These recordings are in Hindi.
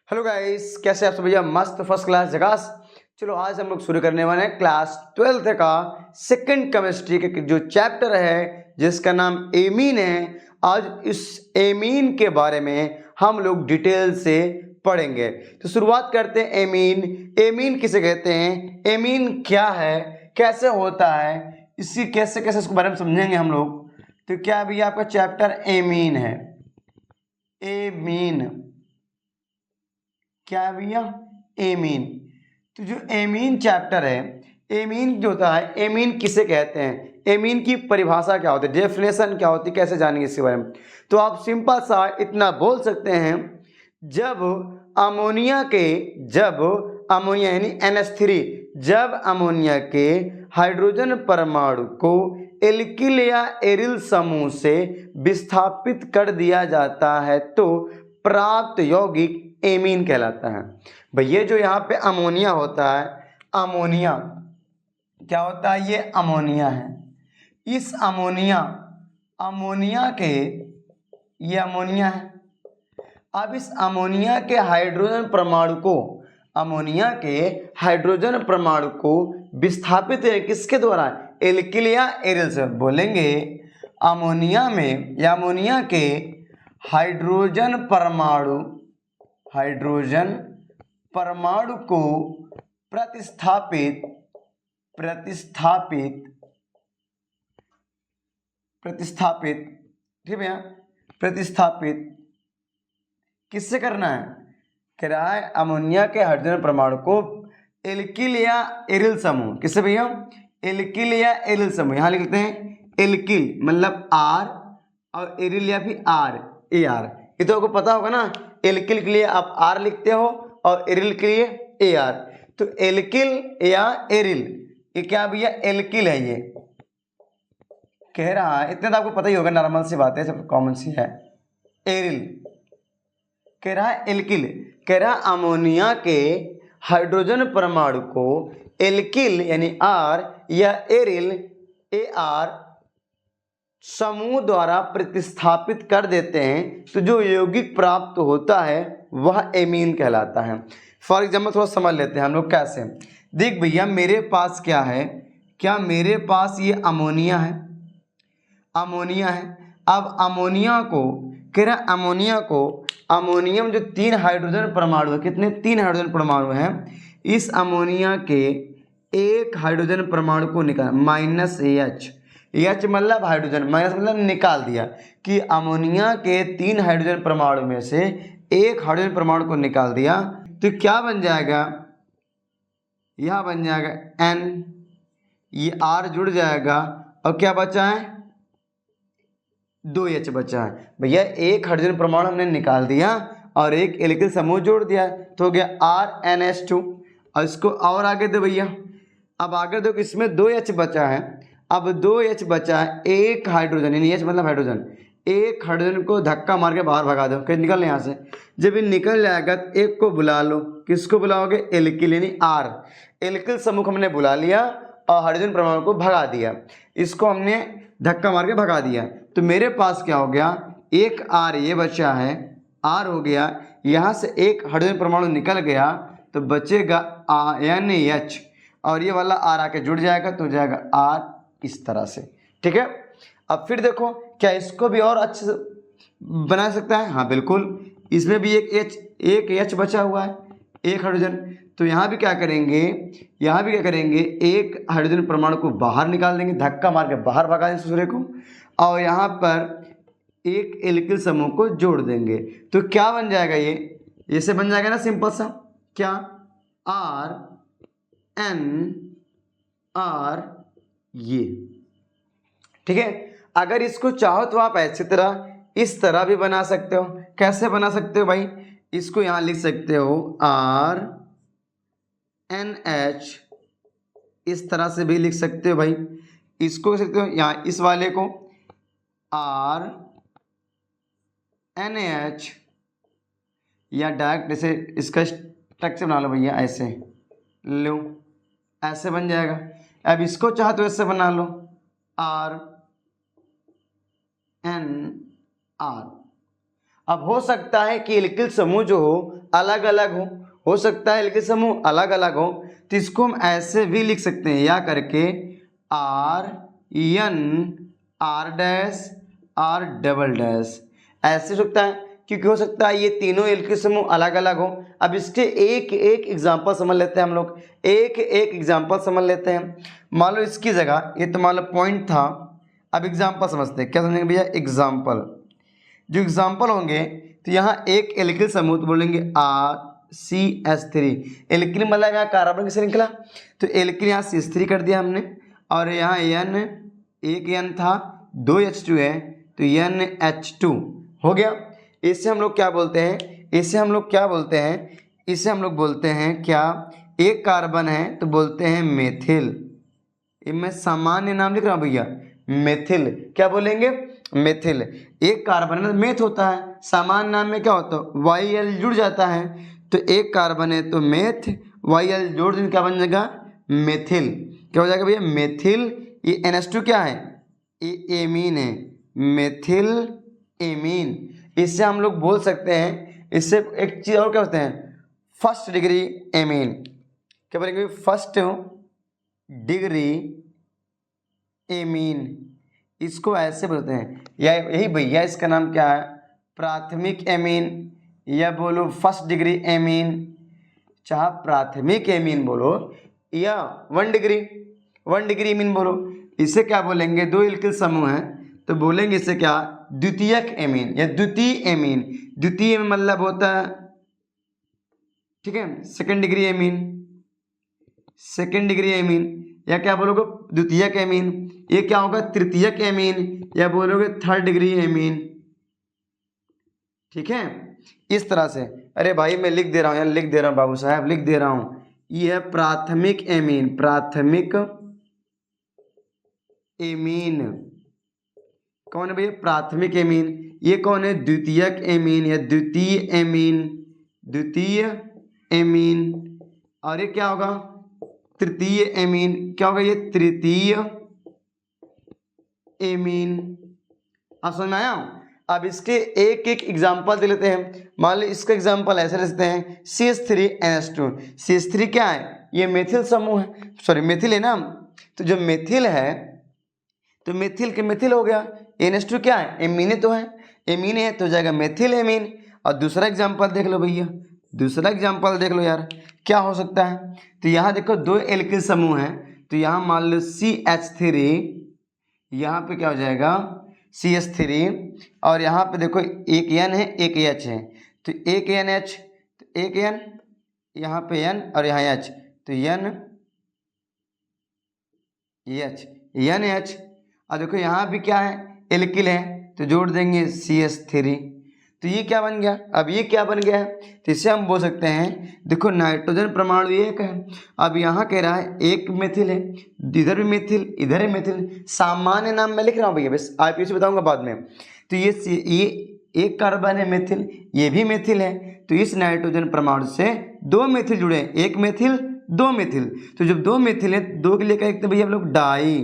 हेलो गाइस, कैसे आप सब भैया? मस्त फर्स्ट क्लास जगास। चलो आज हम लोग शुरू करने वाले हैं क्लास 12th का सेकंड केमिस्ट्री के जो चैप्टर है जिसका नाम एमीन है। आज इस एमीन के बारे में हम लोग डिटेल से पढ़ेंगे। तो शुरुआत करते हैं। एमीन एमीन किसे कहते हैं, एमीन क्या है, कैसे होता है, इसी कैसे कैसे इसके बारे में समझेंगे हम लोग। तो क्या भैया आपका चैप्टर एमीन है। एमीन क्या है भैया? एमीन। तो जो एमीन चैप्टर है, एमीन जो होता है, एमीन किसे कहते हैं, एमीन की परिभाषा क्या होती है, डेफिनेशन क्या होती है, कैसे जानेंगे इसके बारे में। तो आप सिंपल सा इतना बोल सकते हैं, जब अमोनिया यानी NH3, जब अमोनिया के हाइड्रोजन परमाणु को एल्किल या एरिल समूह से विस्थापित कर दिया जाता है तो प्राप्त यौगिक एमीन कहलाता है। भैया जो यहाँ पे अमोनिया होता है, अमोनिया क्या होता है, ये अमोनिया है। इस अमोनिया के ये अमोनिया है। अब इस अमोनिया के हाइड्रोजन परमाणु को विस्थापित किसके द्वारा, एल्किल या एरिल से। बोलेंगे अमोनिया में या अमोनिया के हाइड्रोजन परमाणु को प्रतिस्थापित ठीक है, प्रतिस्थापित किससे करना है, कह रहा है अमोनिया के हाइड्रोजन परमाणु को एल्किल या एरिल समूह, किससे भैया, एल्किल या एरिल समूह। यहां लिखते हैं एल्किल मतलब R और एरिल या फिर AR। ये तो आपको पता होगा ना, एल्किल के लिए आप R लिखते हो और एरिल के लिए AR। तो एल्किल या एरिल, ये क्या भैया, एल्किल है। ये कह रहा है, इतना तो आपको पता ही होगा, नॉर्मल सी बात है, सब कॉमन सी है। एरिल कह रहा है, एल्किल कह रहा है अमोनिया के हाइड्रोजन परमाणु को एल्किल यानी R या एरिल AR समूह द्वारा प्रतिस्थापित कर देते हैं तो जो यौगिक प्राप्त होता है वह एमीन कहलाता है। फॉर एग्जाम्पल थोड़ा समझ लेते हैं हम लोग कैसे। देख भैया, मेरे पास क्या है, क्या मेरे पास ये अमोनिया है, अब अमोनिया को कह रहा है, अमोनिया में जो 3 हाइड्रोजन परमाणु है, कितने, 3 हाइड्रोजन परमाणु हैं। इस अमोनिया के एक हाइड्रोजन परमाणु को निकाल -H मतलब हाइड्रोजन, माइनस मतलब निकाल दिया, कि अमोनिया के 3 हाइड्रोजन परमाणु में से एक हाइड्रोजन परमाणु को निकाल दिया तो क्या बन जाएगा, यह बन जाएगा N, ये R जुड़ जाएगा और क्या बचा है, 2H बचा है। भैया एक हाइड्रोजन परमाणु हमने निकाल दिया और एक एल्किल समूह जोड़ दिया तो हो गया RNH2। और इसको और आगे दो भैया, अब आगे दो, इसमें 2H बचा है। अब 2H बचा है, एक हाइड्रोजन यानी H मतलब हाइड्रोजन, एक हाइड्रोजन को धक्का मार के बाहर भगा दो, फिर निकल यहाँ से। जब ये निकल जाएगा तो एक को बुला लो, किसको बुलाओगे, एल्किल यानी R, एल्किल समूह हमने बुला लिया और हाइड्रोजन परमाणु को भगा दिया, इसको हमने धक्का मार के भगा दिया। तो मेरे पास क्या हो गया, एक R ये बचा है, R हो गया, यहाँ से एक हाइड्रोजन परमाणु निकल गया तो बचेगा NH और ये वाला R आके जुड़ जाएगा तो हो जाएगा R, इस तरह से। ठीक है, अब फिर देखो क्या इसको भी और अच्छे से बना सकता है, हाँ बिल्कुल, इसमें भी एक H बचा हुआ है, एक हाइड्रोजन। तो यहाँ भी क्या करेंगे, एक हाइड्रोजन परमाणु को बाहर निकाल देंगे, धक्का मार के बाहर भगा देंगे दूसरे को, और यहाँ पर एक एल्किल समूह को जोड़ देंगे तो क्या बन जाएगा, ये ऐसे बन जाएगा ना, सिंपल सा, क्या, RNR, ये। ठीक है, अगर इसको चाहो तो आप ऐसी तरह इस तरह भी बना सकते हो। कैसे बना सकते हो भाई, इसको यहां लिख सकते हो RNH, इस तरह से भी लिख सकते हो भाई। इसको लिख सकते हो यहाँ, इस वाले को RNH, या डायरेक्ट जैसे इसका स्ट्रक्चर बना लो भैया, ऐसे लो, ऐसे बन जाएगा। अब इसको चाहो तो ऐसे बना लो, RNR। अब हो सकता है कि एल्किल समूह जो अलग अलग हो सकता है एल्किल समूह अलग अलग हो, तो इसको हम ऐसे भी लिख सकते हैं या करके R N R dash R double dash, ऐसे हो सकता है क्योंकि हो सकता है ये तीनों एल्किल समूह अलग अलग हो। अब इसके एक एक एग्जाम्पल समझ लेते हैं हम लोग, एक एक एग्जाम्पल समझ लेते हैं। मान लो इसकी जगह ये तो मान लो पॉइंट था, अब एग्जाम्पल समझते हैं। क्या समझेंगे भैया? एग्जाम्पल, जो एग्जाम्पल होंगे तो यहाँ एक एल्किल समूह तो बोलेंगे RCH3, एल्किल मतलब यहाँ कार्बन की श्रृंखला, तो एल्किल यहाँ CH3 कर दिया हमने, और यहाँ N एक N था, 2 H2 है तो NH2 हो गया। इससे हम लोग क्या बोलते हैं? इसे हम लोग क्या बोलते हैं? इसे हम लोग बोलते हैं क्या? एक कार्बन है तो बोलते हैं मेथिल। मैं सामान्य नाम लिख रहा हूँ भैया, मेथिल। क्या बोलेंगे? मेथिल। एक कार्बन है तो मेथ होता है, सामान्य नाम में क्या होता है? YL जुड़ जाता है, तो एक कार्बन है तो मेथ, YL जोड़ देंगे क्या बन जाएगा? मेथिल। क्या हो जाएगा भैया? मेथिल। ये NH2 क्या है? ये एमीन है, मेथिल एमीन। इससे हम लोग बोल सकते हैं, इससे एक चीज़ और क्या होते हैं? First degree amine. क्या बोलेंगे? फर्स्ट डिग्री एमीन, इसको ऐसे बोलते हैं। या यही भैया इसका नाम क्या है? प्राथमिक एमीन, या बोलो फर्स्ट डिग्री एमीन, चाहे प्राथमिक एमीन बोलो या वन डिग्री एमीन बोलो। इसे क्या बोलेंगे? दो एल्किल समूह हैं तो बोलेंगे इसे क्या? द्वितीयक एमीन या द्वितीय एमीन। द्वितीय मतलब होता है, ठीक है, सेकेंड डिग्री एमीन, या क्या बोलोगे? द्वितीयक एमीन। ये क्या होगा? तृतीयक एमीन, या बोलोगे थर्ड डिग्री एमीन। ठीक है, इस तरह से। अरे भाई मैं लिख दे रहा हूँ यार, लिख दे रहा हूँ बाबू साहब, लिख दे रहा हूँ। ये है प्राथमिक एमीन, प्राथमिक एमीन कौन है भैया? प्राथमिक एमीन। ये कौन है? द्वितीयक एमीन या द्वितीय एमीन। और ये क्या होगा? तृतीय एमीन। क्या होगा? ये तृतीय एमीन। आप समझ में आया? अब इसके एक एक एग्जाम्पल दे लेते हैं। मान लो इसका एग्जाम्पल ऐसे लेते हैं, CH3NH2। CH3 क्या है? ये मेथिल समूह है, सॉरी मेथिल है ना, तो जो मेथिल है तो मेथिल के मेथिल हो गया। NH2 क्या है? एमीने तो है, एमीने है तो हो जाएगा मेथिल एमीन। और दूसरा एग्जाम्पल देख लो भैया, दूसरा एग्जाम्पल देख लो यार, क्या हो सकता है? तो यहाँ देखो दो एल्किल समूह हैं, तो यहाँ मान लो CH3, यहाँ पे क्या हो जाएगा? CH3, और यहाँ पे देखो एक N है एक H है, तो एक NH, तो एक N, यहाँ पे N और यहाँ H, तो NH। और देखो यहाँ भी क्या है? एल्किल है, तो जोड़ देंगे CH3, तो ये क्या बन गया? अब ये क्या बन गया है? तो इसे हम बोल सकते हैं, देखो नाइट्रोजन परमाणु एक है, अब यहाँ कह रहा है एक मेथिल है, इधर भी मेथिल, इधर है मेथिल। सामान्य नाम मैं लिख रहा हूँ भैया, बस IPC बताऊंगा बाद में। तो ये एक कार्बन है मेथिल, ये भी मेथिल है, तो इस नाइट्रोजन परमाणु से दो मेथिल जुड़े हैं, एक मेथिल दो मेथिल। तो जब दो मेथिल है, दो के लिए क्या लिखते हैं भैया हम लोग? डाई।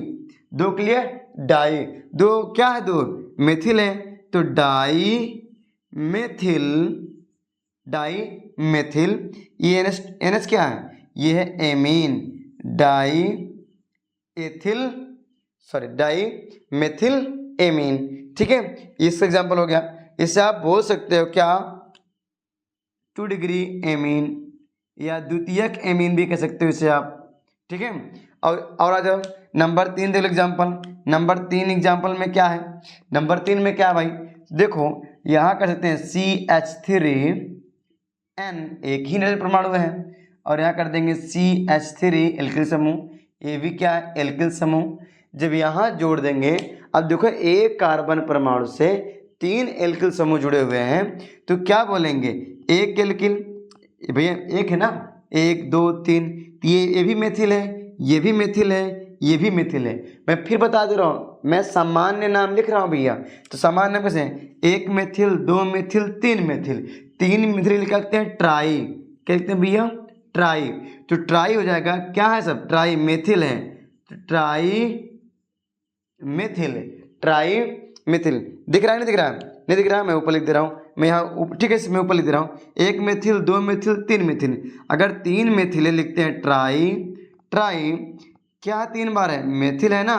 दो के लिए डाई, दो क्या है? दो मेथिल है तो डाई मेथिल। ये NH क्या है? ये है एमीन, डाई मेथिल एमीन। ठीक है, इसका एग्जाम्पल हो गया। इससे आप बोल सकते हो क्या? 2 डिग्री एमीन या द्वितीयक एमीन भी कह सकते हो इसे आप। ठीक है, और आ जाओ नंबर 3 देख लो एग्जाम्पल। नंबर 3 एग्जाम्पल में क्या है? नंबर 3 में क्या है भाई? देखो यहाँ कर सकते हैं CH3N, एक ही नाइट्रोजन परमाणु है, और यहाँ कर देंगे CH3 एल्किल समूह, ये भी क्या है? एल्किल समूह। जब यहाँ जोड़ देंगे, अब देखो एक कार्बन परमाणु से 3 एल्किल समूह जुड़े हुए हैं, तो क्या बोलेंगे? एक एल्किल भैया, एक है ना, 1 2 3, ये भी मेथिल है, ये भी मेथिल है, ये भी मेथिल है। मैं फिर बता दे रहा हूँ, मैं सामान्य नाम लिख रहा हूँ भैया, तो सामान्य नाम कैसे? एक मेथिल, दो मेथिल, तीन मेथिल। तीन मेथिल क्या कहते हैं? ट्राई। क्या कहते हैं भैया? ट्राई। तो ट्राई हो जाएगा, क्या है सब? ट्राई मेथिल है, तो ट्राई मेथिल। दिख रहा है नहीं दिख रहा है? नहीं दिख रहा है, मैं ऊपर लिख दे रहा हूँ, मैं यहाँ ठीक है इसमें ऊपर लिख दे रहा हूँ, 1 मेथिल 2 मेथिल 3 मेथिल। अगर 3 मेथिल लिखते हैं ट्राई, ट्राई क्या 3 बार है मेथिल है ना,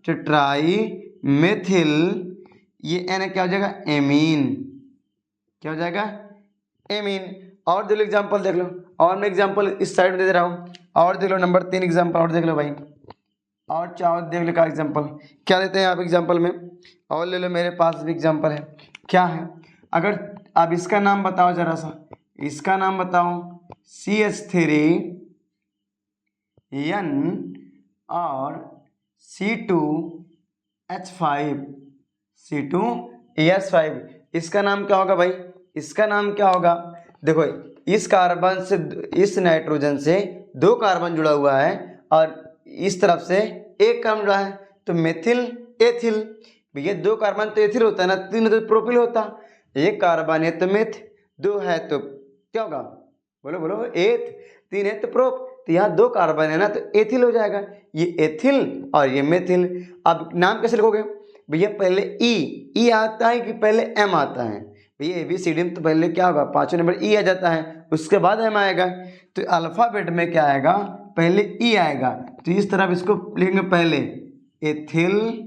तो ट्राई मेथिल, ये एन क्या हो जाएगा एमीन, क्या हो जाएगा एमीन। और देख लो एग्जाम्पल देख लो, और मैं एग्जाम्पल इस साइड में दे रहा हूँ, और देख लो नंबर 3 एग्जाम्पल और देख लो भाई, और चाहो देख लो का एग्जाम्पल क्या देते हैं आप एग्जाम्पल में, और ले लो मेरे पास भी एग्जाम्पल है। क्या है, अगर आप इसका नाम बताओ जरा सा, इसका नाम बताओ CH3 N और C2H5, C2H5, इसका नाम क्या होगा भाई, इसका नाम क्या होगा, देखो इस कार्बन से, इस नाइट्रोजन से 2 कार्बन जुड़ा हुआ है और इस तरफ से 1 कार्बन जुड़ा है, तो मेथिल एथिल। भैया 2 कार्बन तो एथिल होता है ना, 3 तो प्रोपिल होता, 1 कार्बन है तो मेथ, 2 है तो क्या होगा, बोलो बोलो एथ, 3 है तो प्रोप, तो यहाँ 2 कार्बन है ना तो एथिल हो जाएगा, ये एथिल और ये मेथिल। अब नाम कैसे लिखोगे भैया, पहले ई आता है कि पहले एम आता है, भैया ABCD में तो पहले क्या होगा 5वें नंबर ई आ जाता है, उसके बाद एम आएगा, तो अल्फ़ाबेट में क्या आएगा पहले ई आएगा, तो इस तरह इसको लिखेंगे पहले एथिल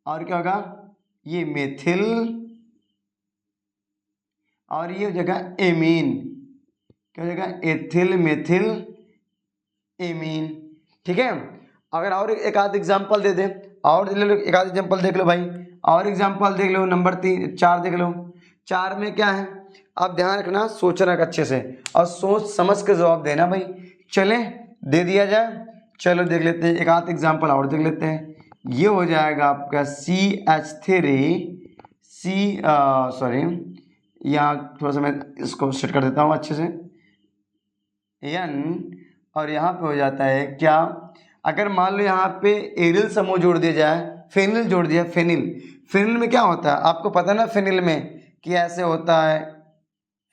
और क्या होगा ये मेथिल और ये हो जाएगा एमीन, क्या हो जाएगा एथिल मेथिल एमीन। ठीक है, अगर और एक आध एग्जाम्पल दे दें, और एक आध एग्जाम्पल देख लो भाई, और एग्जाम्पल देख लो नंबर 4 देख लो। 4 में क्या है, आप ध्यान रखना, सोचना अच्छे से और सोच समझ के जवाब देना भाई। चले दे दिया जाए, चलो देख लेते हैं एक आध एग्जाम्पल और देख लेते हैं। ये हो जाएगा आपका सॉरी यहाँ थोड़ा सा मैं इसको सेट कर देता हूँ अच्छे से, N और यहाँ पे हो जाता है क्या, अगर मान लो यहाँ पे एरिल समूह जोड़ दिया जाए, फेनिल जोड़ दिया, फेनिल, फेनिल में क्या होता है आपको पता है ना, फेनिल में कि ऐसे होता है,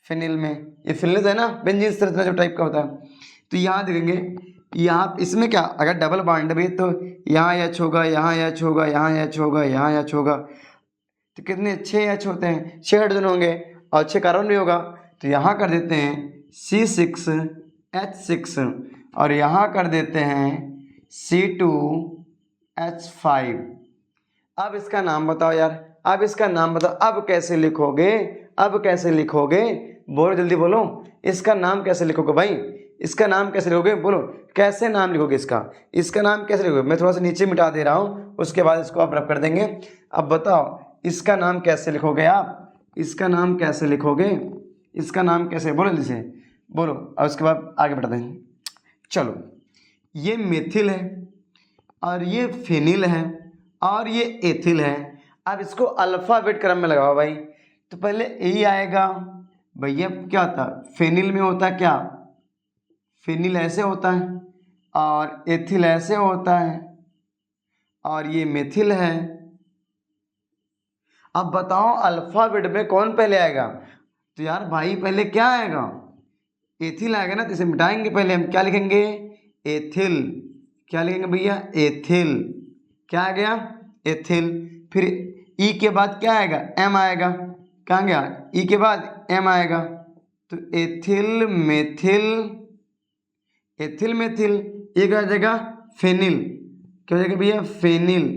फेनिल में ये फेनिल है ना बेंजीन संरचना जो टाइप का होता है, तो यहाँ देखेंगे यहाँ इसमें क्या, अगर डबल बॉन्ड भी तो यहाँ H होगा, यहाँ H होगा, यहाँ H होगा, यहाँ H होगा, तो कितने 6 H होते हैं, 6 हाइड्रोजन होंगे और 6 कार्बन भी होगा, तो यहाँ कर देते हैं C6H6 और यहाँ कर देते हैं C2H5। अब इसका नाम बताओ यार, अब इसका नाम बताओ, अब कैसे लिखोगे, अब कैसे लिखोगे, बोलो जल्दी बोलो, इसका नाम कैसे लिखोगे भाई, इसका नाम कैसे लिखोगे, बोलो कैसे नाम लिखोगे इसका, इसका नाम कैसे लिखोगे, मैं थोड़ा सा नीचे मिटा दे रहा हूँ, उसके बाद इसको आप रब कर देंगे। अब बताओ इसका नाम कैसे लिखोगे आप, इसका नाम कैसे लिखोगे, इसका नाम कैसे, बोलो जल्दी से बोलो, और उसके बाद आगे बढ़ा देंगे। चलो ये मेथिल है और ये फेनिल है और ये एथिल है, अब इसको अल्फ़ाबेट क्रम में लगाओ भाई, तो पहले ए आएगा भैया, क्या होता है फेनिल में होता क्या, फेनिल ऐसे होता है और एथिल ऐसे होता है और ये मेथिल है। अब बताओ अल्फ़ाबेट में कौन पहले आएगा, तो यार भाई पहले क्या आएगा, एथिल आएगा ना, तो इसे मिटाएंगे, पहले हम क्या लिखेंगे एथिल, क्या लिखेंगे भैया एथिल, क्या आ गया एथिल, फिर ई के बाद क्या आएगा एम आएगा, कहाँ गया ई के बाद एम आएगा, तो एथिल मेथिल, एथिल मेथिल, ये क्या हो जाएगा फेनिल, क्या हो जाएगा भैया फेनिल,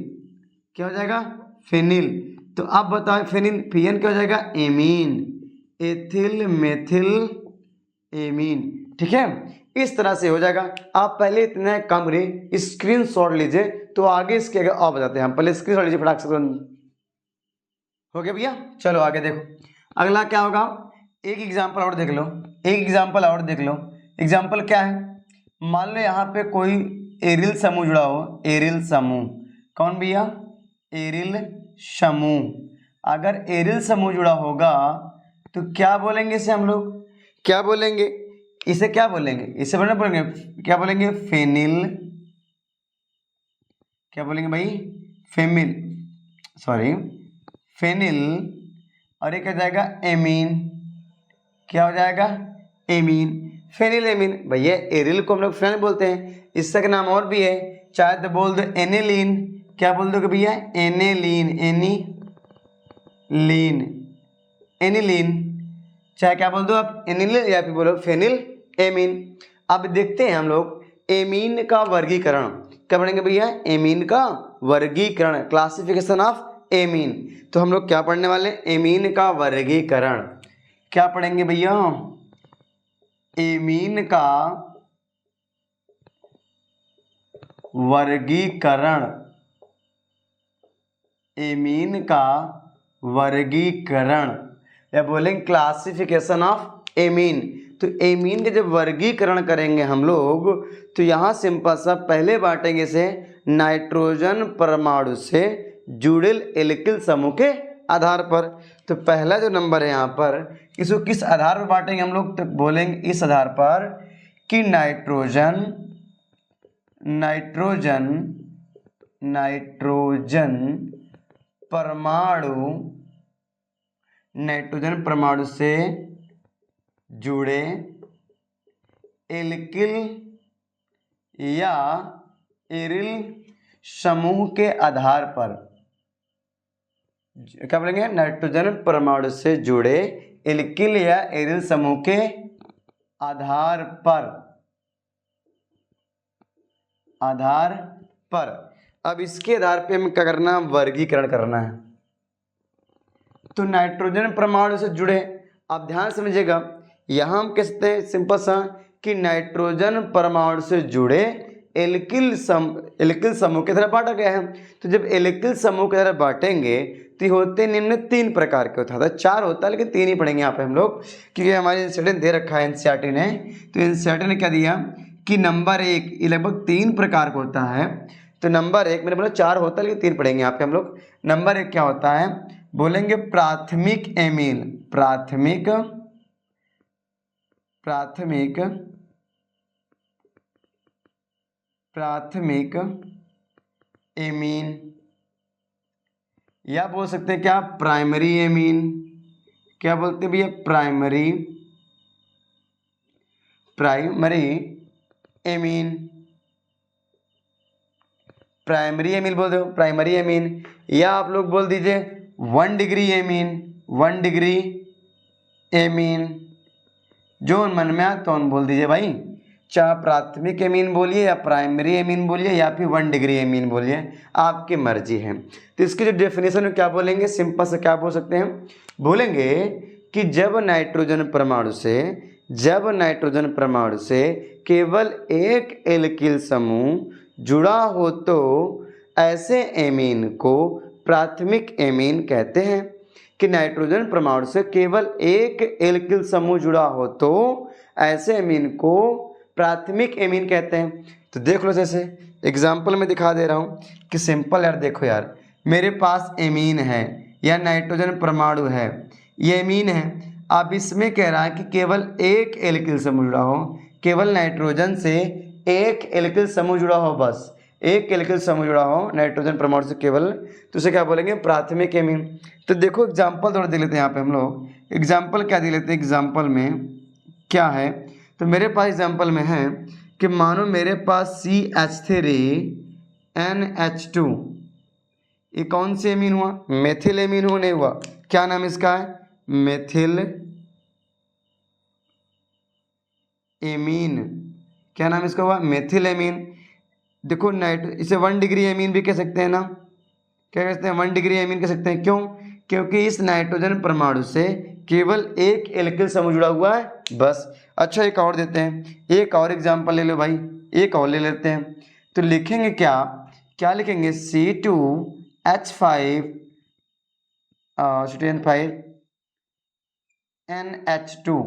क्या हो जाएगा फेनिल। तो आप बताओ फेनिल फिर क्या हो जाएगा एमीन, एथिल मेथिल एमीन। ठीक है, इस तरह से हो जाएगा। आप पहले इतने कम करिए, स्क्रीनशॉट लीजिए, तो आगे इसके आगे और बताते हैं हम, पहले स्क्रीनशॉट लीजिए फटाक से। हो गया भैया, चलो आगे देखो अगला क्या होगा, एक एग्जाम्पल और देख लो, एक एग्जाम्पल और देख लो। एग्जाम्पल क्या है, मान लो यहाँ पे कोई एरिल समूह जुड़ा हो, एरिल समूह, कौन भैया एरिल समूह, अगर एरिल समूह जुड़ा होगा तो क्या बोलेंगे इसे हम लोग, क्या बोलेंगे इसे, क्या बोलेंगे इसे, बना बोलेंगे क्या बोलेंगे फेनिल, क्या बोलेंगे भाई फेमिल, सॉरी फेनिल, और ये क्या जाएगा एमीन, क्या हो जाएगा एमीन, फेनिल एमीन। भैया एरिल को हम लोग फेनिल बोलते हैं, इसका नाम और भी है, चाहे तो बोल दो एनेलीन, क्या बोल दोगे भैया एनेलीन, एनीलीन, एनिलीन, चाहे क्या बोल दो आप, एनिलीन या फिर बोलो फेनिल एमीन। अब देखते हैं हम लोग एमीन का वर्गीकरण। क्या पढ़ेंगे भैया? एमीन का वर्गीकरण, क्लासिफिकेशन ऑफ एमीन। तो हम लोग क्या पढ़ने वाले? एमीन का वर्गीकरण। क्या पढ़ेंगे भैया? एमीन का वर्गीकरण, एमीन का वर्गीकरण या बोलेंगे क्लासिफिकेशन ऑफ एमीन। तो एमीन के जब वर्गीकरण करेंगे हम लोग तो यहाँ सिंपल सा पहले बांटेंगे इसे नाइट्रोजन परमाणु से जुड़ेल एल्किल समूह के आधार पर। तो पहला जो नंबर है यहाँ पर, इसको किस आधार पर बांटेंगे हम लोग? तो बोलेंगे इस आधार पर कि नाइट्रोजन परमाणु से जुड़े एल्किल या एरिल समूह के आधार पर। क्या बोलेंगे? नाइट्रोजन परमाणु से जुड़े एल्किल या एरिल समूह के आधार पर। अब इसके आधार पे हमें क्या करना? वर्गीकरण करना है। तो नाइट्रोजन परमाणु से जुड़े, आप ध्यान समझिएगा, यहाँ हम कह सकते हैं सिंपल सा कि नाइट्रोजन परमाणु से जुड़े एल्किल समूह की तरह बांटा गया है। तो जब एल्किल समूह की तरह बांटेंगे तो होते निम्न 3 प्रकार के होता था, 4 होता है लेकिन 3 ही पढ़ेंगे यहाँ पे हम लोग, क्योंकि हमारे एनसीईआरटी ने दे रखा है, एनसीईआरटी ने। तो एनसीईआरटी ने क्या दिया कि नंबर 1 ये लगभग 3 प्रकार का होता है। तो नंबर 1 मैंने बोला 4 होता है लेकिन 3 पढ़ेंगे यहाँ पे हम लोग। नंबर 1 क्या होता है? बोलेंगे प्राथमिक एमीन, प्राथमिक एमीन, या बोल सकते हैं क्या? Primary amine. क्या बोलते हैं भैया? प्राइमरी एमीन, प्राइमरी एमीन बोल दो, प्राइमरी एमीन। या आप लोग बोल दीजिए 1 डिग्री एमीन, 1 डिग्री एमीन, जो मन में आए तो बोल दीजिए भाई, चाहे प्राथमिक एमीन बोलिए या प्राइमरी एमीन बोलिए या फिर 1 डिग्री एमीन बोलिए, आपकी मर्जी है। तो इसकी जो डेफिनेशन है क्या बोलेंगे? सिंपल से क्या बोल सकते हैं? बोलेंगे कि जब नाइट्रोजन परमाणु से केवल एक एल्किल समूह जुड़ा हो तो ऐसे एमीन को प्राथमिक एमीन कहते हैं। कि नाइट्रोजन परमाणु से केवल एक एल्किल समूह जुड़ा हो तो ऐसे एमीन को प्राथमिक एमीन कहते हैं। तो देख लो, जैसे एग्जाम्पल में दिखा दे रहा हूँ कि सिंपल यार, देखो यार, मेरे पास एमीन है या नाइट्रोजन परमाणु है, ये एमीन है। अब इसमें कह रहा है कि केवल एक एल्किल समूह जुड़ा हो, केवल नाइट्रोजन से एक एल्किल समूह जुड़ा हो, बस एक एल्किल समूह जुड़ा हो नाइट्रोजन परमाणु से केवल, तो उसे क्या बोलेंगे? प्राथमिक एमीन। तो देखो एग्जाम्पल थोड़ा दे लेते हैं यहाँ पे हम लोग। एग्जाम्पल क्या दे लेते हैं? एग्जाम्पल में क्या है? तो मेरे पास एग्जाम्पल में है कि मानो मेरे पास CH3NH2, ये कौन सी एमीन हुआ? मेथिल एमीन हुआ, नहीं हुआ? क्या नाम इसका है? Methyl amine. क्या नाम इसका हुआ? Methyl amine. देखो इसे 1 डिग्री एमीन भी कह सकते हैं ना? क्या कहते हैं? 1 डिग्री एमीन कह सकते हैं। क्यों? क्योंकि इस नाइट्रोजन परमाणु से केवल एक एल्किल समूह जुड़ा हुआ है, बस। अच्छा, एक और देते हैं, एक और एग्जांपल ले लो भाई, एक और ले लेते हैं। तो लिखेंगे क्या लिखेंगे? C2H5NH2।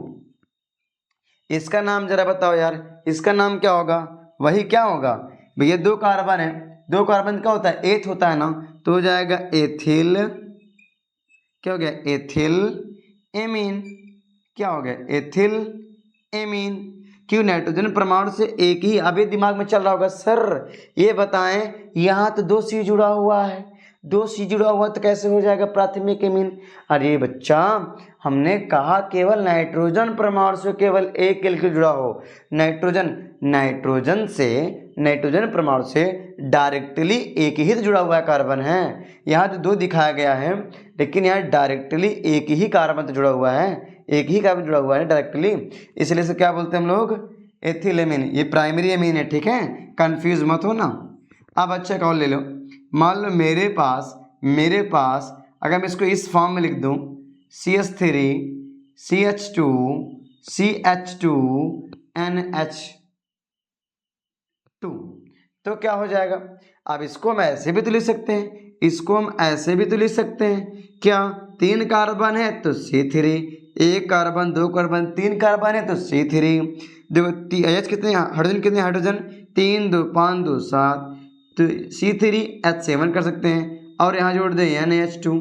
इसका नाम जरा बताओ यार, इसका नाम क्या होगा? वही क्या होगा भैया? 2 कार्बन है, 2 कार्बन क्या होता है? एथ होता है ना, तो हो जाएगा एथिल। क्या हो गया? Ethyl amine. क्या हो गया? Ethyl amine. क्यों? नाइट्रोजन परमाणु से एक ही। अभी दिमाग में चल रहा होगा, सर ये बताएं, यहाँ तो 2 C जुड़ा हुआ है, 2 C जुड़ा हुआ तो कैसे हो जाएगा प्राथमिक एमीन? अरे बच्चा, हमने कहा केवल नाइट्रोजन परमाणु से केवल एक एल्किल जुड़ा हो। नाइट्रोजन से नाइट्रोजन परमाणु से डायरेक्टली एक ही तो जुड़ा हुआ है कार्बन है। यहाँ तो दो दिखाया गया है, लेकिन यहाँ डायरेक्टली एक ही कार्बन तो जुड़ा हुआ है, एक ही कार्बन जुड़ा हुआ है डायरेक्टली, इसलिए इसे क्या बोलते हैं हम लोग, एथिलेमिन। ये प्राइमरी एमीन है, ठीक है, कंफ्यूज मत हो ना। अब अच्छा एक और ले लो, मान लो मेरे पास अगर मैं इसको इस फॉर्म में लिख दूँ CH3 CH2 CH2 NH2 तो क्या हो जाएगा। अब इसको हम ऐसे भी तो लिख सकते हैं, इसको हम ऐसे भी तो लिख सकते हैं। क्या 3 कार्बन है तो C3, 1 कार्बन 2 कार्बन 3 कार्बन है तो C3। देखो H कितने हाइड्रोजन, कितने हाइड्रोजन 3 2 5 2 7, तो C3H7 कर सकते हैं और यहाँ जोड़ दें NH2।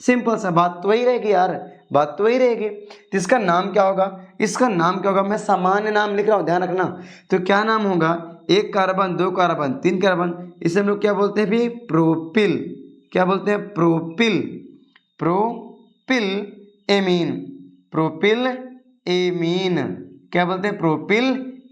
सिंपल सा, बात तो वही रहेगी यार, बात तो वही रहेगी। तो इसका नाम क्या होगा, इसका नाम क्या होगा, मैं सामान्य नाम लिख रहा हूँ, ध्यान रखना। तो क्या नाम होगा, 1 कार्बन 2 कार्बन 3 कार्बन, इसे हम लोग क्या बोलते हैं भी, प्रोपिल। क्या बोलते हैं, propyl, propyl amine, propyl amine. क्या बोलते हैं, प्रोपिल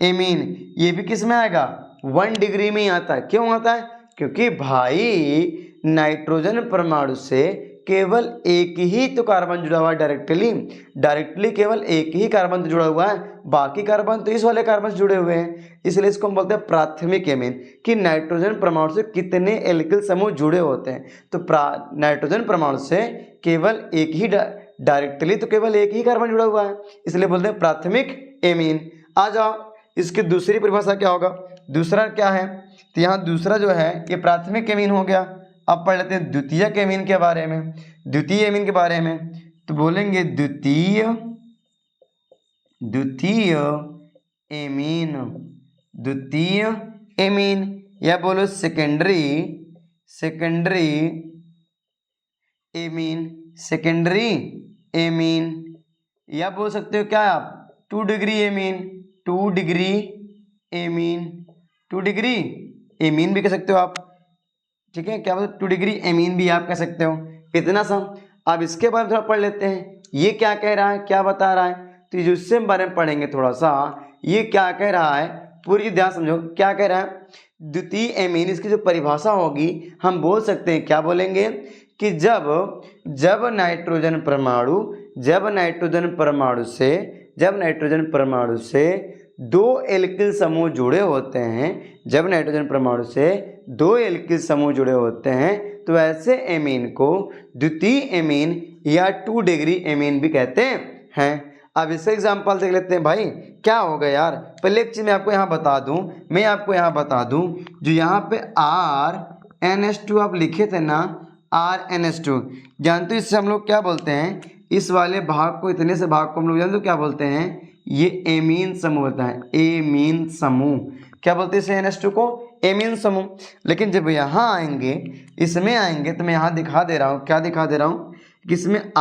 एमीन। ये भी किस में आएगा, 1 डिग्री में ही आता है। क्यों आता है, क्योंकि भाई नाइट्रोजन परमाणु से केवल एक ही तो कार्बन जुड़ा हुआ है डायरेक्टली केवल एक ही कार्बन तो जुड़ा हुआ है, बाकी कार्बन तो इस वाले कार्बन से जुड़े हुए हैं। इसलिए इसको हम बोलते हैं प्राथमिक एमीन, कि नाइट्रोजन परमाणु से कितने एल्किल समूह जुड़े होते हैं। तो नाइट्रोजन परमाणु से केवल एक ही डायरेक्टली तो केवल एक ही कार्बन जुड़ा हुआ है, इसलिए बोलते हैं प्राथमिक एमीन। आ जाओ, इसकी दूसरी परिभाषा क्या होगा, दूसरा क्या है, तो यहाँ दूसरा जो है ये प्राथमिक एमीन हो गया। अब पढ़ लेते हैं द्वितीयक एमीन के बारे में। द्वितीय एमीन के बारे में तो बोलेंगे द्वितीय एमीन, द्वितीय एमीन, या बोलो सेकेंडरी एमीन, या बोल सकते हो क्या आप 2 डिग्री एमीन भी कह सकते हो आप, ठीक है। क्या बोलते 2 डिग्री एमीन भी आप कह सकते हो। इतना सा। अब इसके बारे में थोड़ा पढ़ लेते हैं, ये क्या कह रहा है, क्या बता रहा है। तो ये जो इससे बारे में पढ़ेंगे थोड़ा सा, ये क्या कह रहा है पूरी ध्यान समझो, क्या कह रहा है। द्वितीय एमीन, इसकी जो परिभाषा होगी हम बोल सकते हैं, क्या बोलेंगे कि जब नाइट्रोजन परमाणु से 2 एल्किल समूह जुड़े होते हैं, जब नाइट्रोजन परमाणु से 2 एल्किल समूह जुड़े होते हैं, तो ऐसे एमीन को द्वितीय एमीन या 2 डिग्री एमीन भी कहते हैं। अब इसका एग्जाम्पल देख लेते हैं भाई, क्या होगा यार। पहले एक चीज़ मैं आपको यहाँ बता दूँ, जो यहाँ पे RNH2 आप लिखे थे ना, RNH2 जानते हो, इससे हम लोग क्या बोलते हैं, इस वाले भाग को, इतने से भाग को हम लोग जानते हो क्या बोलते हैं, ये एमीन समूह होता है, एमीन समूह। क्या बोलते हैं इसे, NH2 को एमीन समूह। लेकिन जब यहाँ आएंगे, इसमें आएंगे, तो मैं यहाँ दिखा दे रहा हूँ, क्या दिखा दे रहा हूँ कि इसमें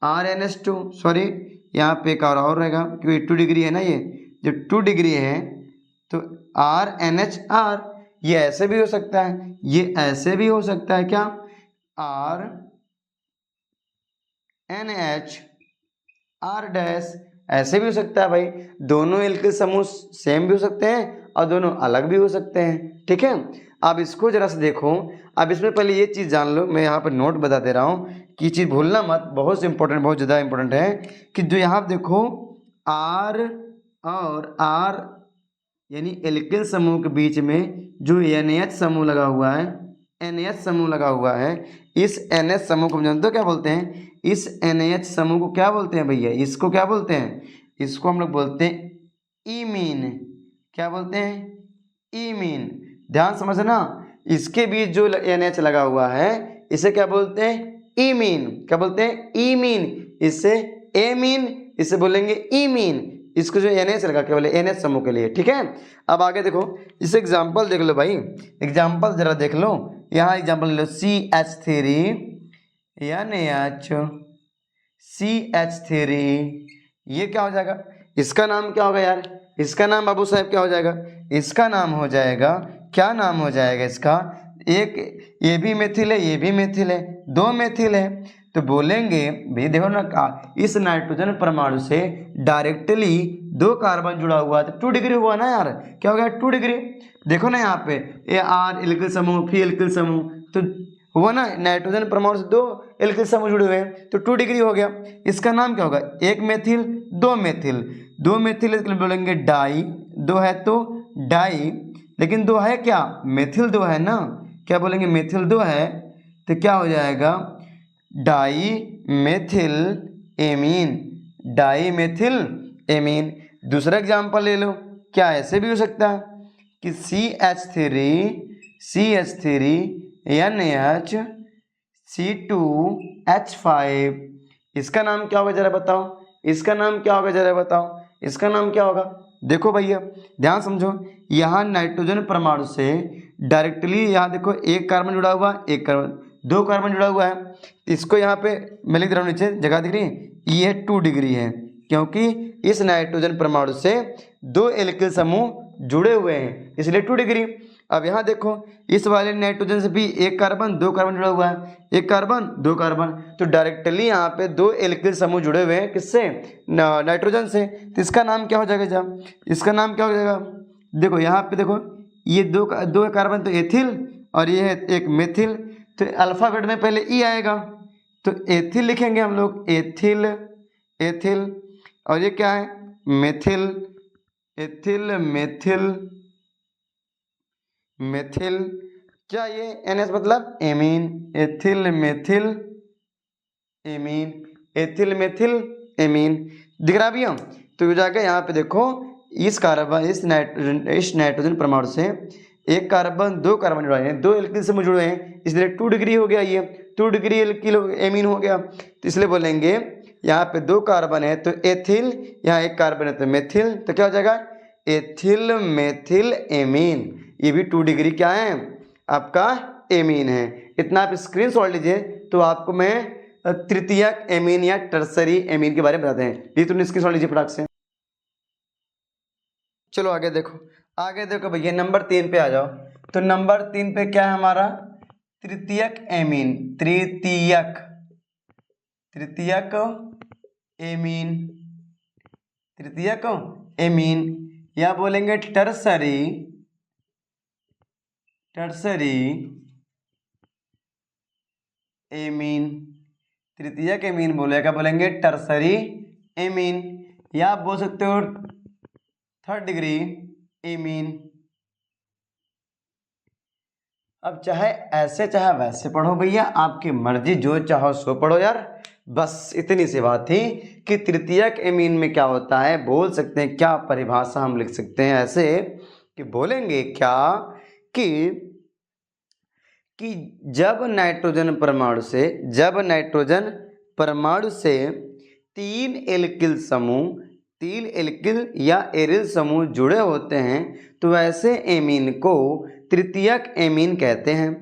RNH2 सॉरी, यहाँ पे एक और रहेगा क्योंकि 2 डिग्री है ना, ये जो 2 डिग्री है तो RNHR, ये ऐसे भी हो सकता है, ये ऐसे भी हो सकता है, क्या RNHR डैश, ऐसे भी हो सकता है भाई। दोनों एल्किल समूह सेम भी हो सकते हैं और दोनों अलग भी हो सकते हैं, ठीक है। अब इसको जरा से देखो। अब इसमें पहले ये चीज़ जान लो, मैं यहाँ पर नोट बता दे रहा हूँ कि चीज़ भूलना मत, बहुत इंपॉर्टेंट, बहुत ज़्यादा इंपॉर्टेंट है कि जो यहाँ देखो R और R यानी एल्किल समूह के बीच में जो NH समूह लगा हुआ है, NH समूह लगा हुआ है, इस NH समूह को जानते हो क्या बोलते हैं, इस NH समूह को क्या बोलते हैं भैया, इसको क्या बोलते हैं, इसको हम लोग बोलते हैं ईमीन। क्या बोलते हैं, ईमीन। ध्यान समझना, इसके बीच जो NH लगा हुआ है इसे क्या बोलते हैं, ईमीन। क्या बोलते हैं, ईमीन। इससे एमीन, इसे बोलेंगे ईमीन। इसको जो NH लगा के बोले NH समूह के लिए, ठीक है। अब आगे देखो, इस एग्जाम्पल देख लो भाई, एग्जाम्पल जरा देख लो। यहाँ एग्जाम्पल ले लो, CH3 NH CH3, ये क्या हो जाएगा, इसका नाम क्या होगा यार, इसका नाम बाबू साहब क्या हो जाएगा, इसका नाम हो जाएगा, क्या नाम हो जाएगा इसका, एक ये भी मेथिल है, ये भी मेथिल है, 2 मेथिल है, तो बोलेंगे भाई देखो ना इस नाइट्रोजन परमाणु से डायरेक्टली 2 कार्बन जुड़ा हुआ है तो 2 डिग्री हुआ ना यार, क्या हो गया 2 डिग्री। देखो ना यहाँ पे Ar एल्किल समूह फिर एल्किल समूह तो हुआ ना, नाइट्रोजन परमाणु से 2 एल्किल समूह जुड़े हुए हैं तो 2 डिग्री हो गया। इसका नाम क्या होगा, 1 मेथिल 2 मेथिल, 2 मेथिल बोलेंगे डाई, 2 है तो डाई, लेकिन 2 है क्या मेथिल 2 है ना, क्या बोलेंगे मेथिल 2 है तो क्या हो जाएगा di methyl amine, di methyl amine. दूसरा एग्जांपल ले लो, क्या ऐसे भी हो सकता है कि CH3 NH C2H5, इसका नाम क्या होगा जरा बताओ, इसका नाम क्या होगा जरा बताओ, इसका नाम क्या होगा। देखो भैया ध्यान समझो, यहाँ नाइट्रोजन परमाणु से डायरेक्टली यहाँ देखो 1 कार्बन जुड़ा हुआ, 1 कार्बन 2 कार्बन जुड़ा हुआ है, इसको यहाँ पे मैं लिख रहा हूँ नीचे जगह दिख रही है, ये 2 डिग्री है क्योंकि इस नाइट्रोजन परमाणु से 2 एल्किल समूह जुड़े हुए हैं इसलिए 2 डिग्री। अब यहाँ देखो इस वाले नाइट्रोजन से भी 1 कार्बन 2 कार्बन जुड़ा हुआ है, 1 कार्बन 2 कार्बन, तो डायरेक्टली यहाँ पे 2 एल्किल समूह जुड़े हुए हैं किससे नाइट्रोजन से, तो इसका नाम क्या हो जाएगा जब, इसका नाम क्या हो जाएगा, देखो यहाँ पे देखो ये 2 कार्बन तो एथिल और ये है 1 मेथिल, तो अल्फ़ाबेट में पहले ई आएगा तो एथिल लिखेंगे हम लोग, एथिल एथिल, और ये क्या है मेथिल, एथिल मेथिल मेथिल, क्या ये NS मतलब amine, ethyl methyl amine, ethyl methyl amine, दिख रहा भैया। तो जाके यहाँ पे देखो इस कार्बन इस नाइट्रोजन परमाणु से 1 कार्बन 2 कार्बन जुड़ा है, 2 एल्किल से जुड़े हैं इसलिए 2 डिग्री हो गया, ये 2 डिग्री एल्किल एमीन हो गया, तो इसलिए बोलेंगे यहाँ पे 2 कार्बन है तो एथिल, यहाँ 1 कार्बन है तो मेथिल, तो क्या हो जाएगा एथिल मेथिल एमीन, ये भी 2 डिग्री क्या है आपका एमीन है। इतना आप स्क्रीनशॉट लीजिए तो आपको मैं तृतीयक एमीन या टर्सरी एमीन के बारे में बताते हैं, ये तुमने स्क्रीनशॉट लीजिए फटाक से। चलो आगे देखो, आगे देखो भैया नंबर 3 पे आ जाओ, तो नंबर 3 पे क्या है हमारा तृतीयक एमीन, तृतीयक एमीन, तृतीयक एमीन या बोलेंगे टर्सरी एमीन, तृतीयक एमीन बोलेगा बोलेंगे टर्सरी एमीन, या आप बोल सकते हो 3rd डिग्री एमीन। अब चाहे ऐसे चाहे वैसे पढ़ो भैया, आपकी मर्जी, जो चाहो सो पढ़ो यार, बस इतनी सी बात थी कि तृतीयक एमीन में क्या होता है, बोल सकते हैं क्या परिभाषा हम लिख सकते हैं ऐसे कि बोलेंगे क्या कि जब नाइट्रोजन परमाणु से 3 एल्किल समूह, 3 एल्किल या एरिल समूह जुड़े होते हैं तो ऐसे एमीन को तृतीयक एमीन कहते हैं।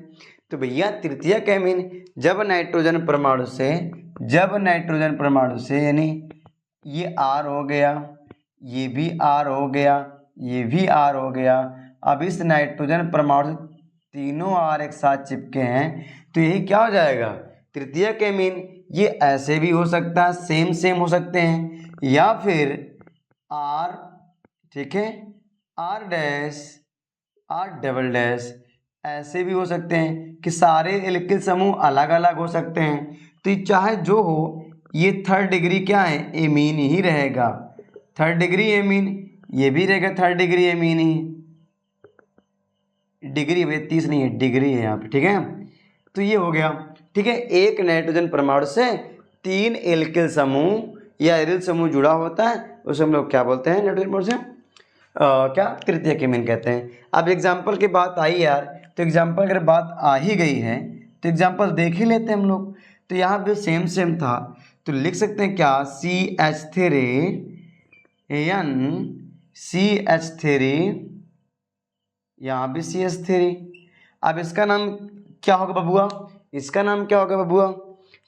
तो भैया तृतीयक एमीन जब नाइट्रोजन परमाणु से यानी ये R हो गया, ये भी R हो गया, ये भी R हो गया, अब इस नाइट्रोजन परमाणु से तीनों R एक साथ चिपके हैं तो यही क्या हो जाएगा तृतीयक एमीन। ये ऐसे भी हो सकता है, सेम हो सकते हैं, या फिर R, ठीक है, R डबल डैश ऐसे भी हो सकते हैं कि सारे एल्किल समूह अलग अलग हो सकते हैं। तो ये चाहे जो हो ये 3rd डिग्री क्या है एमीन ही रहेगा, 3rd डिग्री एमीन, ये भी रहेगा 3rd डिग्री एमीन ही, डिग्री भाई 30 नहीं है डिग्री है यहाँ पे, ठीक है। तो ये हो गया, ठीक है, एक नाइट्रोजन परमाणु से 3 एल्किल समूह या एरिल समूह जुड़ा होता है उसे हम लोग क्या बोलते हैं नाइट्रोजन परमाणु से क्या तृतीयक एमीन कहते हैं। अब एग्जाम्पल की बात आई यार, तो एग्जाम्पल अगर बात आ ही गई है तो एग्जाम्पल देख ही लेते हैं हम लोग। तो यहाँ पे सेम था तो लिख सकते हैं क्या CH3 यहाँ भी CH3। अब इसका नाम क्या होगा बबुआ, इसका नाम क्या होगा बबुआ,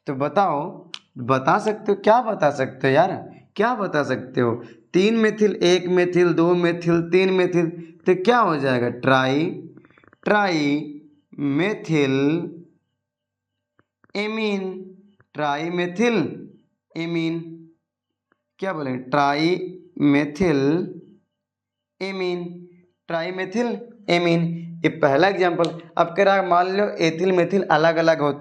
तो बताओ, बता सकते हो, क्या बता सकते हो यार, क्या बता सकते हो, 3 मेथिल 1 मेथिल 2 मेथिल 3 मेथिल, तो क्या हो जाएगा ट्राई मेथिल एमीन। ट्राईमेथिल एमीन, क्या बोलेंगे, ट्राईमेथिल एमीन, ट्राईमेथिल एमीन। ये पहला एग्जाम्पल। अब कह रहा मान लो एथिल मेथिल अलग अलग हो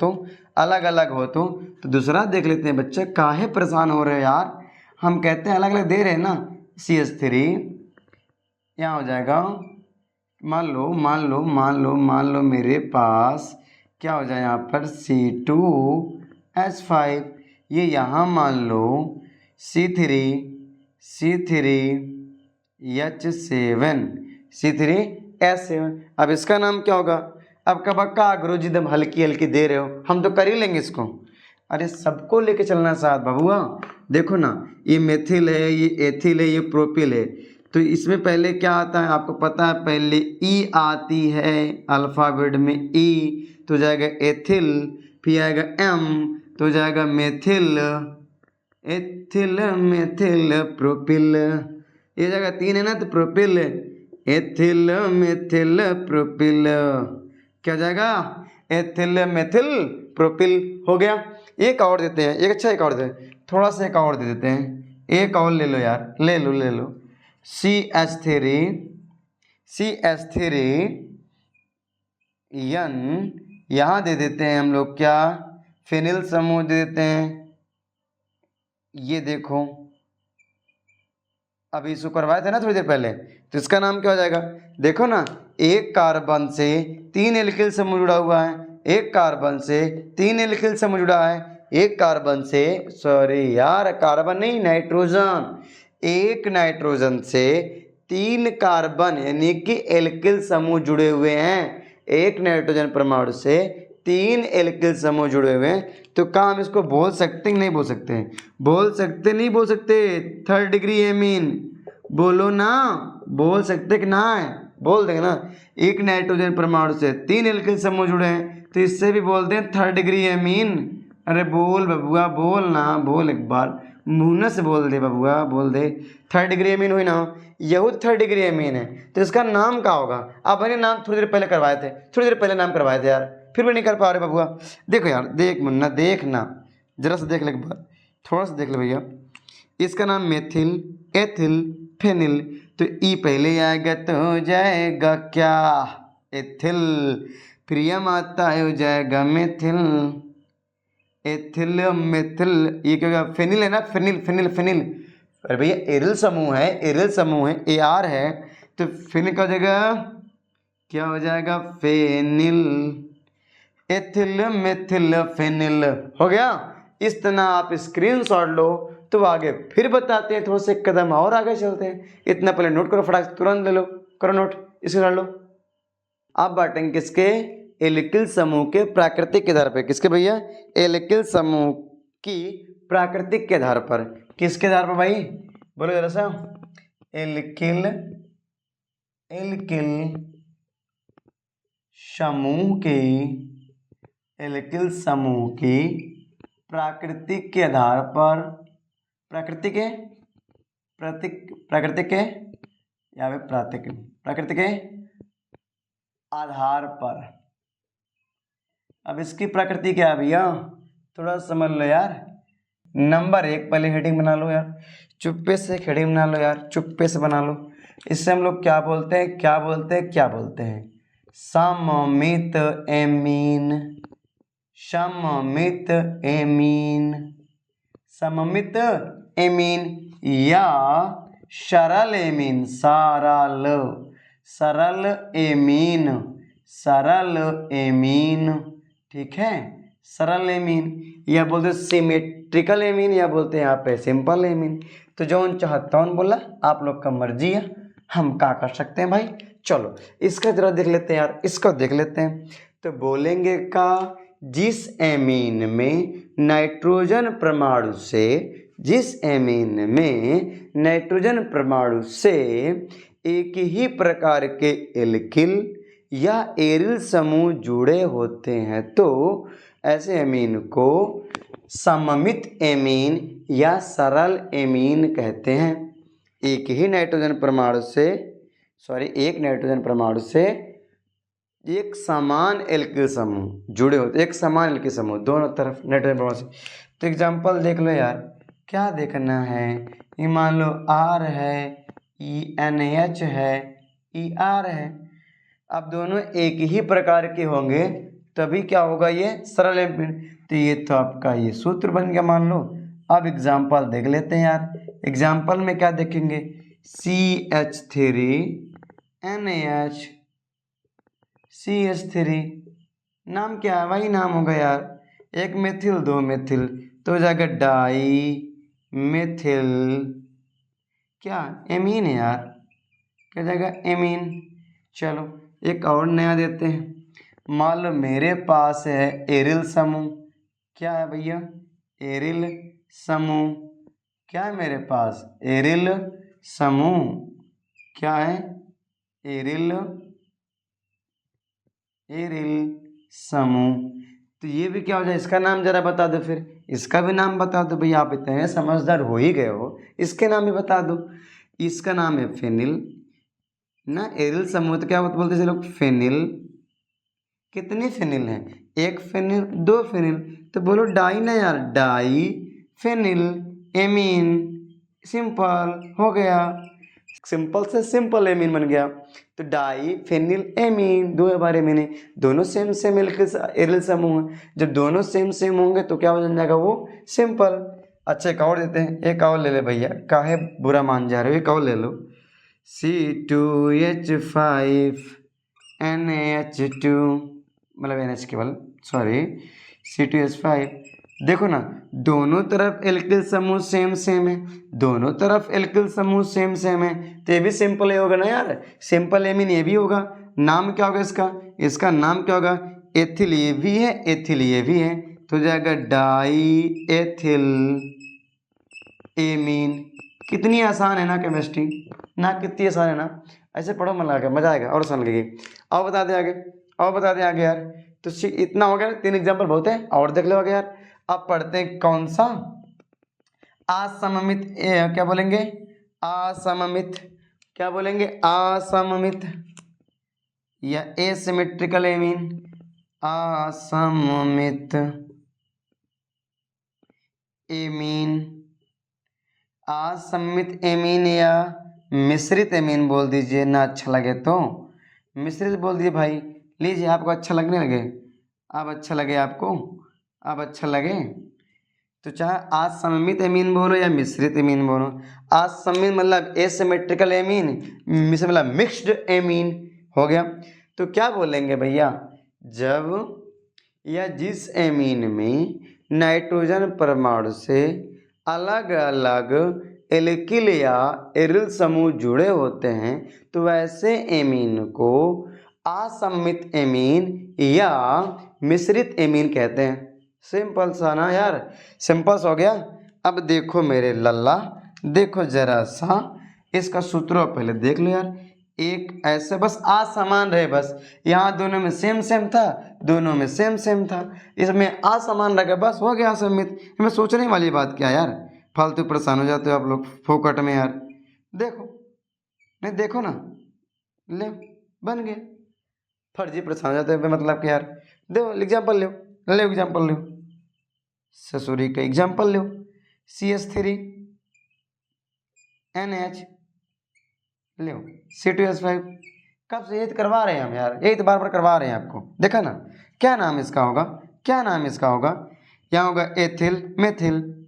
तो दूसरा देख लेते हैं। बच्चे काहे परेशान हो रहे हो यार, हम कहते हैं अलग अलग दे रहे हैं ना। CH3 यहाँ हो जाएगा, मान लो मेरे पास क्या हो जाए यहाँ पर C2H5, ये यहाँ मान लो C3H7। अब इसका नाम क्या होगा? अब कब का गुरु जी दम हल्की हल्की दे रहे हो, हम तो कर ही लेंगे इसको। अरे सबको लेके चलना साथ बबुआ। देखो ना, ये मेथिल है, ये एथिल है, ये प्रोपिल है। तो इसमें पहले क्या आता है आपको पता है? पहले ई आती है अल्फ़ाबेट में, ई तो जाएगा एथिल, फिर आएगा एम तो जाएगा मेथिल, एथिल मेथिल प्रोपिल। ये जगह 3 है ना, तो प्रोपिल एथिल मेथिल प्रोपिल, क्या जाएगा? एथिल मेथिल प्रोपिल हो गया। एक और देते हैं, एक अच्छा एक और दे, थोड़ा सा एक और दे देते हैं, एक और ले लो यार, ले लो CH3 N, यहाँ दे देते हैं हम लोग क्या? फिनिल समूह दे देते हैं। ये देखो अभी इसको करवाए थे ना थोड़ी देर पहले, तो इसका नाम क्या हो जाएगा? देखो ना, एक कार्बन से 3 एल्किल समूह जुड़ा हुआ है, एक कार्बन से 3 एल्किल समूह जुड़ा है, एक कार्बन से, सॉरी यार कार्बन नहीं नाइट्रोजन, एक नाइट्रोजन से 3 कार्बन यानी कि एल्किल समूह जुड़े हुए हैं। एक नाइट्रोजन परमाणु से 3 एल्किल समूह जुड़े हुए हैं, तो क्या हम इसको बोल सकते हैं नहीं बोल सकते? बोल सकते नहीं बोल सकते? 3rd डिग्री एमीन बोलो ना, बोल सकते कि ना है? बोल देंगे ना। एक नाइट्रोजन परमाणु से 3 एल्किल समूह जुड़े हैं, तो इससे भी बोलते हैं 3rd डिग्री एमीन। अरे बोल बबुआ, बोल ना, बोल एक बार, मुँह से बोल दे बबुआ, बोल दे। 3rd डिग्री एमीन हुई ना, यही 3rd डिग्री एमीन है, तो इसका नाम क्या होगा? अब मैंने नाम थोड़ी देर पहले करवाए थे, थोड़ी देर पहले नाम करवाए थे यार, फिर भी नहीं कर पा रहे बबुआ। देखो यार, देख मुन्ना, देखना जरा सा देख ले एक बार, थोड़ा सा देख ले भैया। इसका नाम मेथिल एथिल फेनिल, तो ई पहले आएगा तो हो जाएगा क्या? एथिल। प्रियम आता है हो जाएगा मेथिल, एथिल मेथिल, ये क्या होगा? फेनिल है ना, फेनिल। अरे भैया एरिल समूह है, AR है, तो फेनिल का हो जाएगा, क्या हो जाएगा? फेनिल, एथिल मेथिल फेनिल हो गया। इस तरह आप स्क्रीनशॉट लो, तो आगे फिर बताते हैं, थोड़ा से कदम और आगे चलते हैं। इतना पहले नोट करो, फटाक तुरंत ले लो, करो नोट, इसे कर लो। अब बांटेंगे किसके? एल्किल समूह के प्राकृतिक के आधार पर। किसके भैया? एल्किल समूह की प्राकृतिक के आधार पर। किसके आधार पर भाई? बोलो जरा सा। एल्किल समूह की प्राकृतिक के आधार पर, प्राकृतिक के आधार पर। अब इसकी प्रकृति क्या है भैया? थोड़ा समझ लो यार। नंबर 1 पहले हेडिंग बना लो यार, चुप्पे से हेडिंग बना लो यार, चुप्पे से बना लो। इससे हम लोग क्या बोलते हैं? सममित एमीन या सरल एमीन, ठीक है? सरल एमीन या बोलते सिमेट्रिकल एमीन, या बोलते हैं यहाँ पे सिंपल एमीन। तो जो चाहता हूँ बोला, आप लोग का मर्जी है, हम क्या कर सकते हैं भाई। चलो इसका जरा देख लेते हैं यार, इसको देख लेते हैं। तो बोलेंगे का, जिस एमीन में नाइट्रोजन परमाणु से एक ही प्रकार के एल्किल या एरिल समूह जुड़े होते हैं, तो ऐसे एमीन को सममित एमीन या सरल एमीन कहते हैं। एक नाइट्रोजन परमाणु से एक समान एल्किल समूह जुड़े होते, एक समान एल्किल समूह दोनों तरफ नाइट्रोजन परमाणु से, तो एग्जाम्पल देख लो यार, क्या देखना है, ये मान लो R है, ENH है, ER है। अब दोनों एक ही प्रकार के होंगे तभी क्या होगा, ये सरल एम्पीड। तो ये तो आपका ये सूत्र बन गया मान लो। अब एग्जाम्पल देख लेते हैं यार। एग्जाम्पल में क्या देखेंगे, CH3NaH CH3, नाम क्या है, वही नाम होगा यार, एक मेथिल दो मेथिल, तो हो जाएगा डाई मेथिल क्या एमीन है यार, क्या जाएगा एमीन। चलो एक और नया देते हैं। मान लो मेरे पास है एरिल समूह, क्या है भैया, एरिल समूह, क्या है मेरे पास, एरिल समूह, क्या है, एरिल समूह। तो ये भी क्या हो जाए, इसका नाम जरा बता दो, फिर इसका भी नाम बता दो भैया, आप इतने समझदार हो ही गए हो, इसके नाम भी बता दो। इसका नाम है फेनिल ना, एरिल समूह तो क्या बोलते हैं लोग, फेनिल। कितनी फेनिल है, एक फेनिल दो फेनिल, तो बोलो डाई ना यार, डाई फेनिल एमीन, सिंपल हो गया, सिंपल से सिंपल एमीन बन गया। तो डाई फेनिल एमीन, दो बार एमीन है, दोनों सेम सेम एरिल समूह है, जब दोनों सेम सेम होंगे तो क्या बन जाएगा, वो सिंपल। अच्छा एक और देते हैं, एक और ले ले भैया, काहे बुरा मान जा रहे हो, एक और ले लो, C2H5NaH2, मतलब NH केवल, सॉरी C2H5। देखो ना दोनों तरफ एल्किल समूह सेम सेम है, दोनों तरफ एल्किल समूह सेम सेम है, तो ये भी सिंपल ही होगा ना यार, सिंपल एमीन ये भी होगा। नाम क्या होगा इसका, इसका नाम क्या होगा, एथिल ये भी है, एथिल ये भी है, तो जाएगा डाई एथिल एमीन। कितनी आसान है ना केमिस्ट्री ना, कितनी आसान है ना, ऐसे पढ़ो मन लगा, मजा आएगा और आसान लगेगी। और बता दें आगे, और बता दें आगे यार। तो इतना हो गया, 3 एग्जाम्पल बहुत है, और देख लो आगे यार। अब पढ़ते हैं कौन सा, असममित, क्या बोलेंगे, असममित, क्या बोलेंगे, असममित या एसिमेट्रिकल एमीन, असममित एमीन, असममित एमीन या मिश्रित एमीन बोल दीजिए ना, अच्छा लगे तो मिश्रित बोल दीजिए भाई। लीजिए आपको अच्छा लगने लगे, अब अच्छा लगे आपको, अब अच्छा लगे तो चाहे असममित एमीन बोलो या मिश्रित एमीन बोलो। असममित मतलब एसिमेट्रिकल एमीन, मिश्रित मतलब मिक्स्ड एमीन हो गया। तो क्या बोलेंगे भैया, जब या जिस एमीन में नाइट्रोजन परमाणु से अलग अलग एल्किल या एरिल समूह जुड़े होते हैं तो वैसे एमीन को असममित एमीन या मिश्रित एमीन कहते हैं। सिंपल सा ना यार, सिंपल सा हो गया। अब देखो मेरे लल्ला, देखो जरा सा इसका सूत्र पहले देख लो यार। एक ऐसे बस असमान रहे, बस यहाँ दोनों में सेम सेम था, दोनों में सेम सेम था, इसमें असमान रह गया, बस हो गया असमित। हमें सोचने वाली बात क्या यार, फालतू परेशान हो जाते हो आप लोग फोकट में यार। देखो नहीं देखो ना, ले बन गया, फर्जी परेशान हो जाते हैं मतलब कि यार। देखो एग्जाम्पल लो, ले एग्जाम्पल लो, ससुरी का एग्जाम्पल लो, CH3NaH लो, C2H5। कब से यही तो करवा रहे हैं हम यार, यही तो बार बार करवा रहे हैं आपको, देखा ना। क्या नाम इसका होगा, क्या नाम इसका होगा, यहाँ होगा ethyl methyl,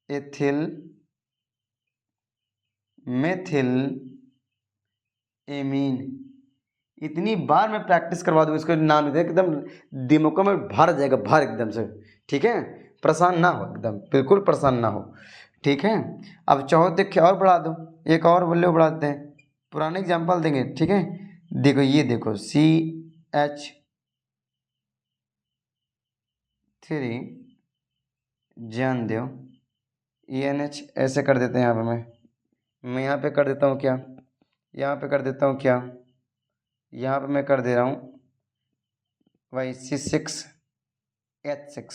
ethyl methyl amine. इतनी बार मैं प्रैक्टिस करवा दूँ इसको, नाम एकदम दिमाग में भर जाएगा, भर एकदम से, ठीक है। परेशान ना हो, एकदम बिल्कुल परेशान ना हो, ठीक है। अब चाहो देखिए और बढ़ा दो, एक और बोले बढ़ाते हैं, पुराने एग्जाम्पल देंगे, ठीक है। देखो ये देखो CH3 जान दो, ENH ऐसे कर देते हैं यहाँ पे, मैं यहाँ पे कर देता हूँ क्या, यहाँ पे कर देता हूँ क्या, यहाँ पे मैं कर दे रहा हूँ वही C6H6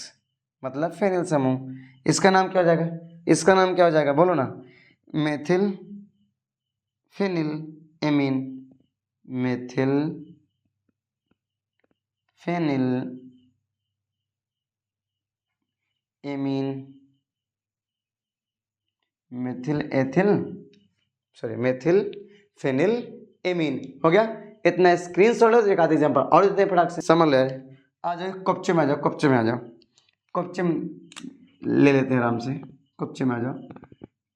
मतलब फेनिल समूह। इसका नाम क्या हो जाएगा, इसका नाम क्या हो जाएगा बोलो ना, methyl phenyl amine, methyl phenyl amine, methyl ethyl, sorry methyl phenyl amine. हो गया इतना स्क्रीनशॉट लो, एक आध एग्जांपल और देते हैं फटाक से समझ ले। आ जाओ कपचे में आ जाओ, कपचे में आ जाओ, कपचे में ले लेते हैं आराम से, कपचे में आ जाओ।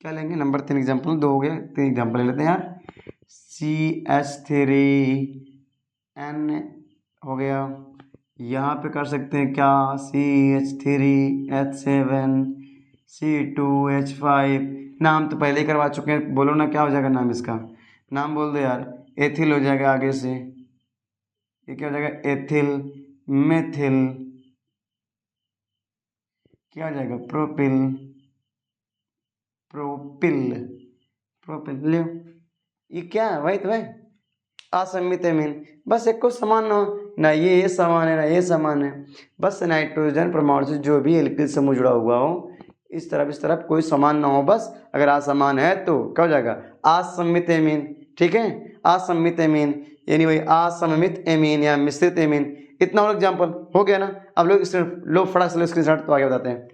क्या लेंगे नंबर 3 एग्जाम्पल, 2 हो गया, 3 एग्जाम्पल ले लेते हैं यार। CH3N हो गया, यहाँ पे कर सकते हैं क्या, CH3H7 C2H5। नाम तो पहले ही करवा चुके हैं, बोलो ना क्या हो जाएगा नाम इसका, नाम बोल दो यार। एथिल हो जाएगा आगे से, ये क्या हो जाएगा, एथिल मेथिल, क्या हो जाएगा, प्रोपिल, प्रोपिल, प्रोपिल लो। ये क्या है भाई, तुम्हें असमित एमीन, बस एक को समान ना हो, ना ये समान है ना ये समान है, बस नाइट्रोजन परमाणु से जो भी एल्किल समूह जुड़ा हुआ हो, इस तरफ कोई समान ना हो, बस अगर असमान है तो क्या हो जाएगा, असमित एमीन। ठीक है, असमित एमीन यानी वही असममित एमीन या मिश्रित एमीन। इतना और एग्जाम्पल हो गया ना। अब लोग लो फटाक से लो स्क्रीनशॉट, तो आगे बताते हैं।